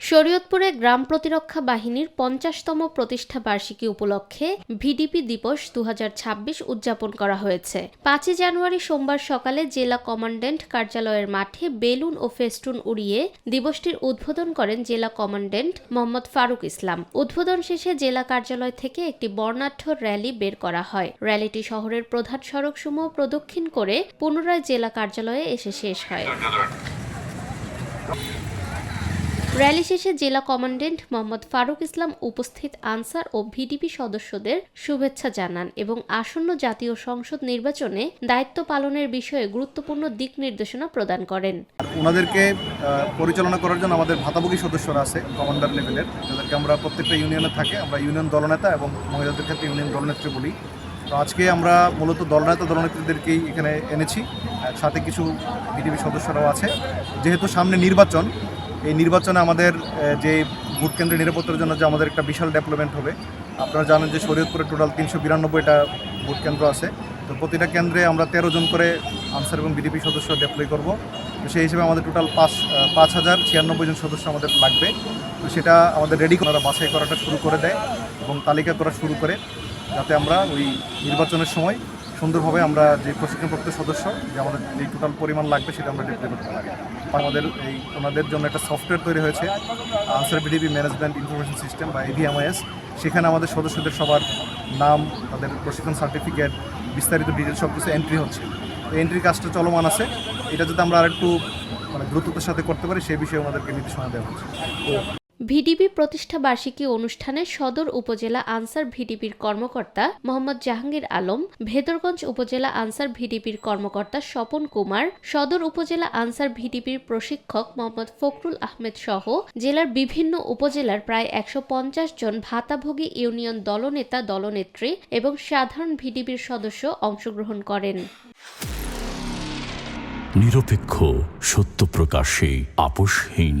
শরীয়তপুরে গ্রাম প্রতিরক্ষা বাহিনীর ৫০তম প্রতিষ্ঠা বার্ষিকী উপলক্ষে ভিডিপি দিবস ২০২৬ উদযাপন করা হয়েছে। ৫ই জানুয়ারি সোমবার সকালে জেলা কমান্ড্যান্ট কার্যালয়ের মাঠে বেলুন ও ফেস্টুন উড়িয়ে দিবসটির উদ্বোধন করেন জেলা কমান্ড্যান্ট মোহাম্মদ ফারুক ইসলাম। উদ্বোধন শেষে জেলা কার্যালয় থেকে একটি বর্ণাঢ্য র্যালি বের করা হয়। র্যালিটি শহরের প্রধান সড়কসমূহ প্রদক্ষিণ করে পুনরায় জেলা কার্যালয়ে এসে শেষ হয়। র্যালি শেষে জেলা কমান্ড্যান্ট মোহাম্মদ ফারুক ইসলাম উপস্থিত আনসার ও ভিডিপি সদস্যদের শুভেচ্ছা জানান এবং আসন্ন জাতীয় সংসদ নির্বাচনে দায়িত্ব পালনের বিষয়ে গুরুত্বপূর্ণ দিক নির্দেশনা প্রদান করেন। ওনাদেরকে পরিচালনা করার জন্য আমাদের ভাতাভোগী সদস্যরা আছে কমান্ডার লেভেলের, যাদেরকে আমরা প্রত্যেকটা ইউনিয়নে থাকে আমরা ইউনিয়ন দলনেতা এবং মহিলাদের ক্ষেত্রে ইউনিয়ন দলনেত্রী বলি। তো আজকে আমরা মূলত দলনেত্রীদেরকেই এখানে এনেছি, সাথে কিছু ভিডিপি সদস্যরাও আছে। যেহেতু সামনে নির্বাচন, এই নির্বাচনে আমাদের যে ভোট কেন্দ্রের নিরাপত্তার জন্য যে আমাদের একটা বিশাল ডেভেলপমেন্ট হবে। আপনারা জানেন যে শরীয়তপুরে টোটাল ৩৯২টা ভোট কেন্দ্র আছে। তো প্রতিটা কেন্দ্রে আমরা ১৩ জন করে আনসার এবং ভিডিপি সদস্য ডেপ্লয় করব। তো সেই হিসেবে আমাদের টোটাল ৫,০৯৬ জন সদস্য আমাদের লাগবে। তো সেটা আমাদের রেডি করা, বাছাই করাটা শুরু করে দেয় এবং তালিকা করা শুরু করে, যাতে আমরা ওই নির্বাচনের সময় সুন্দরভাবে আমরা যে প্রশিক্ষণপ্রাপ্ত সদস্য যে আমাদের যে টোটাল পরিমাণ লাগবে সেটা আমরা ডিপ্লয় করতে পারি। আমাদের ওনাদের জন্য একটা সফটওয়্যার তৈরি হয়েছে, answer VDP management information system বা AVMIS। সেখানে আমাদের সদস্যদের সবার নাম, তাদের প্রশিক্ষণ সার্টিফিকেট, বিস্তারিত ডিটেলস সব কিছু এন্ট্রি হচ্ছে। তো এন্ট্রির কাজটা চলমান আছে। এটা যাতে আমরা আরেকটু দ্রুততার সাথে করতে পারি সেই বিষয়ে ওনাদেরকে নির্দেশনা দেওয়া হচ্ছে। ভিডিপি প্রতিষ্ঠা বার্ষিকী অনুষ্ঠানে সদর উপজেলা আনসার ভিডিপির কর্মকর্তা মোহাম্মদ জাহাঙ্গীর আলম, ভেদরগঞ্জ উপজেলা আনসার ভিডিপির কর্মকর্তা স্বপন কুমার, সদর উপজেলা আনসার ভিডিপির প্রশিক্ষক মোহাম্মদ ফখরুল আহমেদ সহ জেলার বিভিন্ন উপজেলার প্রায় ১৫০ জন ভাতাভোগী ইউনিয়ন দলনেতা, দলনেত্রী এবং সাধারণ ভিডিপির সদস্য অংশগ্রহণ করেন। নিরপেক্ষ, সত্য প্রকাশে আপোষহীন।